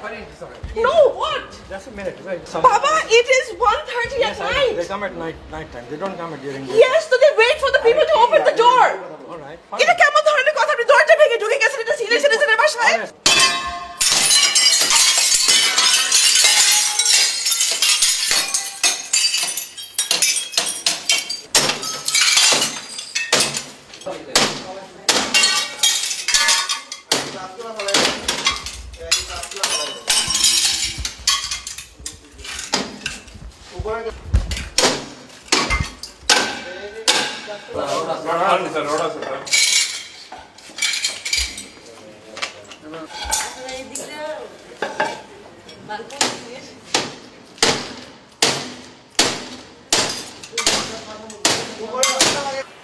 পরিচয়? No, what? Just a minute, wait. Baba, it is 1:30 at night. They come at night time. They don't come at during the Yes, so they wait for the people to open the door. All right. Fine. এটা কেমন ধরনের কথা? আপনি দরজা ভেঙে ঢুকে গেছেন এটা সিনিয়র সিটিজেনের বাসায়? Honest.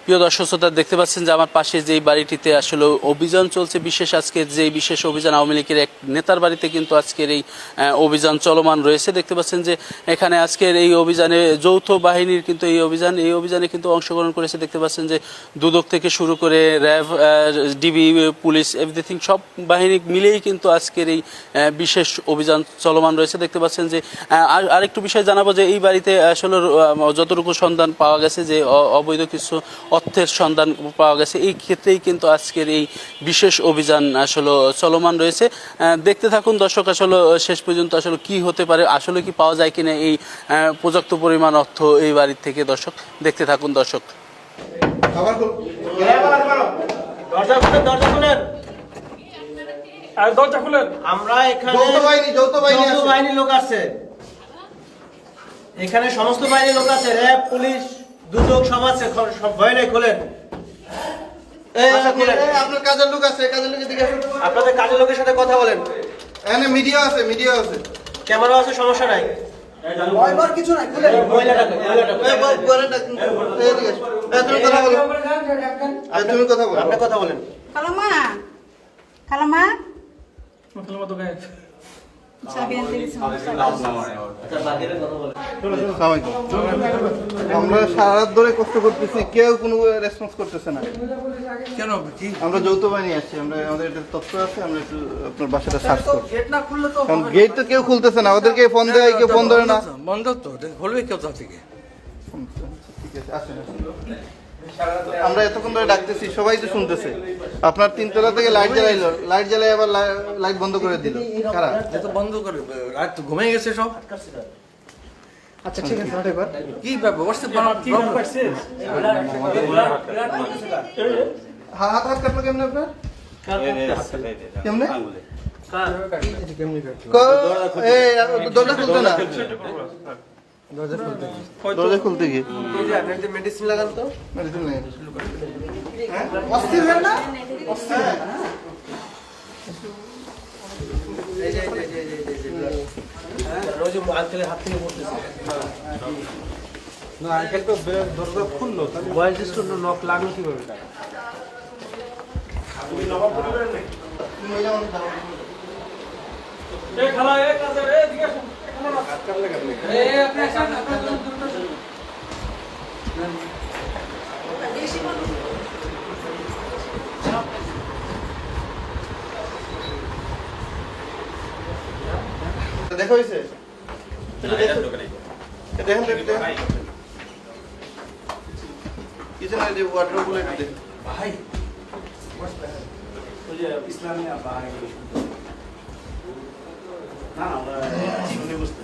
প্রিয় দর্শক শ্রোতা, দেখতে পাচ্ছেন যে আমার পাশে যেই বাড়িটিতে আসলে অভিযান চলছে, বিশেষ আজকের যে বিশেষ অভিযান আওয়ামী লীগের এক নেতার বাড়িতে কিন্তু আজকের এই অভিযান চলমান রয়েছে। দেখতে পাচ্ছেন যে এখানে আজকের এই অভিযানে যৌথ বাহিনীর কিন্তু এই অভিযানে কিন্তু অংশগ্রহণ করেছে। দেখতে পাচ্ছেন যে দুদক থেকে শুরু করে র্যাব, ডিবি, পুলিশ, এভরিথিং সব বাহিনী মিলেই কিন্তু আজকের এই বিশেষ অভিযান চলমান রয়েছে। দেখতে পাচ্ছেন যে আরেকটু বিষয় জানাবো যে এই বাড়িতে আসলে যতটুকু সন্ধান পাওয়া গেছে যে অবৈধ কিছু অর্থের সন্ধান পাওয়া গেছে, এই ক্ষেত্রেই কিন্তু আজকের এই বিশেষ অভিযান আসলে চলমান রয়েছে। দেখতে থাকুন দর্শক, আসলে শেষ পর্যন্ত আসলে কি হতে পারে, আসলে কি পাওয়া যায় কিনা এই পর্যাপ্ত পরিমাণ অর্থ এই বাড়ির থেকে। দর্শক দেখতে থাকুন দর্শক। দরজা খুলেন। আমরা এখানে যৌথ বাহিনীর লোক আছে, এখানে সমস্ত বাহিনীর লোক আছে, র্যাব, পুলিশ, দুদক সব আছে, সব ভয় নেই, খোলেন। আপনার কাজের লোক আছে, কাজের লোকের দিকে আসুন। আপনাদের কাজের লোকের সাথে কথা বলেন। এখানে মিডিয়া আছে, ক্যামেরা আছে, সমস্যা নাই। কিছু নাই, খুলে তুমি কথা বলো। আপনি কথা বলেন। খালামা খালামা আমরা সারা রাত ধরে কষ্ট করতেছি, কেউ কোনো রেসপন্স করতেছে না। কেন? কি? আমরা যৌথ বাহিনী আসছি, আমাদের একটা তথ্য আছে, আমরা একটু আপনার বাসাটা সার্চ করছি। কারণ গেট তো কেউ খুলতেছে না, ওদেরকে ফোন দেয়, কেউ ফোন ধরে না। বন্ধ তো, খুলবে কেউ তা থেকে। ঠিক আছে, আসেন। আমরা এতক্ষণ ধরে ডাকতেছি, সবাই তো শুনতেছে। আপনার 3 তলা থেকে লাইট জ্বালাই আবার লাইট বন্ধ করে দিল। কারা? তো বন্ধ করে রাত তো ঘুমিয়ে গেছে সব। আচ্ছা ঠিক আছে, এবার কি ব্যবস্থা হাত কাটলো কেমনে আপনার? কেমনে? দরজা খুলতে না, দরজা খুলতে গিয়ে মেডিসিন লাগান তো। মেডিসিন নেই। অস্থির হন না, অস্থির হন না। রোজ আঙ্কেলের হাত থেকে পড়তেছে। না, আঙ্কেল তো দরজা খুললো, ভয়েস ডিস্টর্ব নক লাগলো কিভাবে? দেখা হয়েছে? দেখেন কিছু না, ওয়াটার গুলো একটু দেখেন। ভাই ইসলামিয়া ভাই না না জীবনে বুঝতে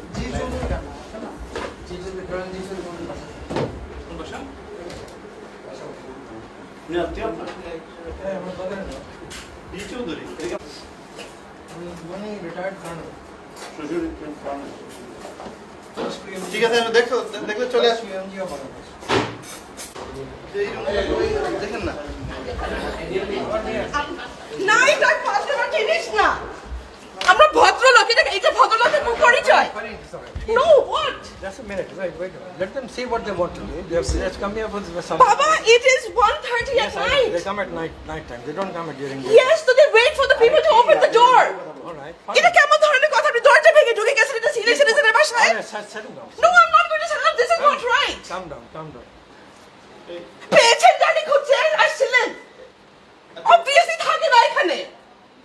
ঠিক আছে, দেখলে চলে আসবি। দেখেন না, না এটা ভদ্রলোক জিনিস না। আমরা ভদ্রলোক, এটা ভদ্রলোকের পরিচয়? No, what? Just a minute, wait. Let them see what they want to do. They have let's come here for some. Baba, it is 1:30 at night. They come at night time. They don't come at during the Yes, so they wait for the people to open the door. All right. এটা কেমন ধরনের কথা? আপনি দরজা ভেঙে ঢুকে গেছেন এটা সিনিয়র সিটিজেনের বাসায়? Settle down. No, I'm not going to settle up. This is not right. Calm down. পেয়েছেন গাড়ি খুঁজছেন, আসছিলেন। Obviously থাকে না এখানে।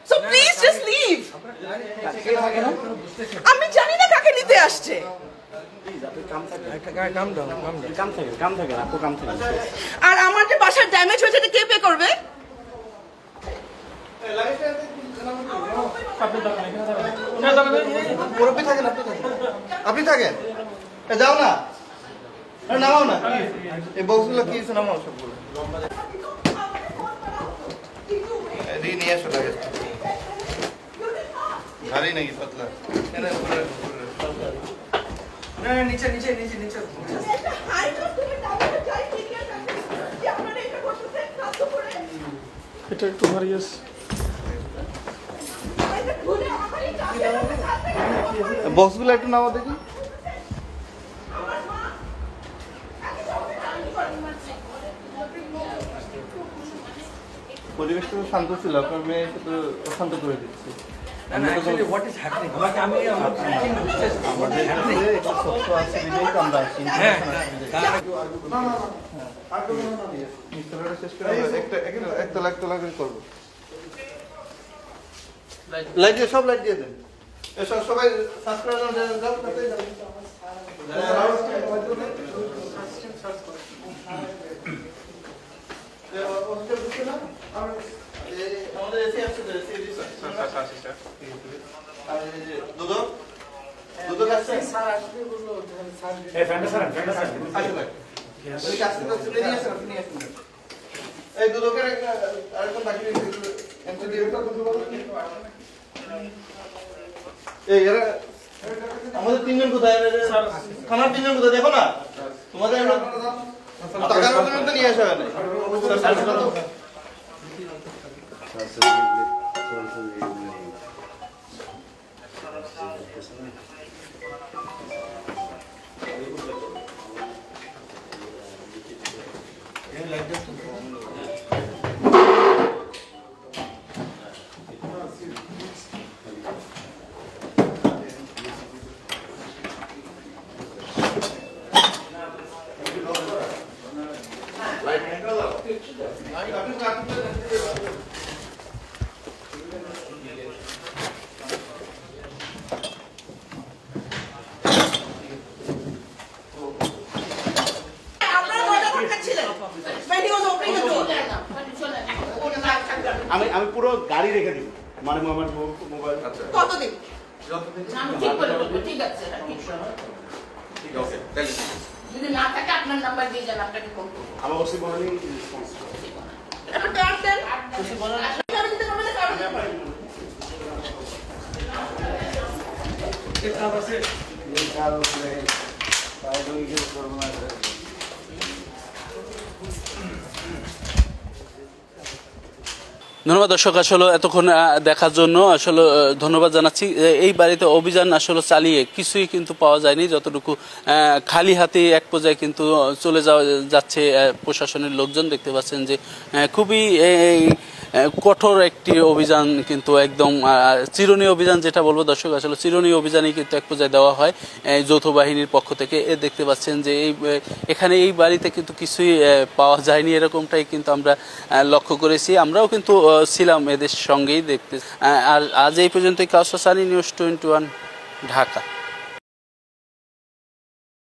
So please just leave. আমি জানি না কাকে নিতে আসছে। আর আমার যে বাসার ড্যামেজ হয়েছে এটা কে পে করবে? মুরব্বী থাকেন, আপনি থাকেন, যাও না, নামাও না, এই বক্সগুলো কি নামাও সবগুলো নিয়ে আসো। ভারী নাকি পাতলা? নিচে নিচে নিচে নিচে এটা একটু ভারী আছে। বক্সগুলো একটু নামাও দেখি। পরিবেশটা তো শান্ত ছিল, আপনার মেয়ে এসে তো অশান্ত করে দিচ্ছে। হোয়াট ইজ হ্যাপনিং আমাকে আমি সত্য আছে বিজয়ী তো আমরা আসি। শেষ করে একতলা একতলা করে করবো। লাইট দিয়ে সব লাইট দিয়ে দেন। এসব সবাই সাবস্ক্রাইব যাও তাতে যাও। আমাদের এসি আসছে তো এসি দিছে আর এই যে দুধক দুধক আসছে স্যার আসবে বললো স্যার এই ফ্যানটা স্যার আসলে ওই কাছে তো চলে নিয়ে আসেন আপনি আসুন। এই দুধকের আরেকটা বাকি রয়েছে এমসি ডিরেক্টর বলতে বলো। এই এরা আমাদের তিনজন কোথায় খানার তিনজন কোথায় দেখো না তোমাদের টাকার মধ্যে নিয়ে আসা হয় না। আমি পুরো গাড়ি রেখে দিব মানে আমার মোবাইল কতদিন? ঠিক আছে যদি না থাকে আপনার নাম্বার দিয়ে যান, আপনাকে ফোন করবো। আমার ওসি বলেনি একটা কার্ড দেন। আমি দিতে পারবো না কার্ড দেন। ধন্যবাদ দর্শক, আসলে এতক্ষণ দেখার জন্য আসলে ধন্যবাদ জানাচ্ছি। এই বাড়িতে অভিযান আসলে চালিয়ে কিছুই কিন্তু পাওয়া যায়নি, যতটুকু খালি হাতে এক পর্যায়ে কিন্তু চলে যাচ্ছে প্রশাসনের লোকজন। দেখতে পাচ্ছেন যে খুবই কঠোর একটি অভিযান, কিন্তু একদম চিরুনি অভিযান যেটা বলবো দর্শক, আসলে চিরুনি অভিযানই কিন্তু এক পর্যায়ে দেওয়া হয় যৌথ বাহিনীর পক্ষ থেকে। দেখতে পাচ্ছেন যে এখানে এই বাড়িতে কিন্তু কিছুই পাওয়া যায়নি, এরকমটাই কিন্তু আমরা লক্ষ্য করেছি। আমরাও কিন্তু ছিলাম এদের সঙ্গেই দেখতে। আর আজ এই পর্যন্তই। কাউসার সানি, নিউজ 21, ঢাকা।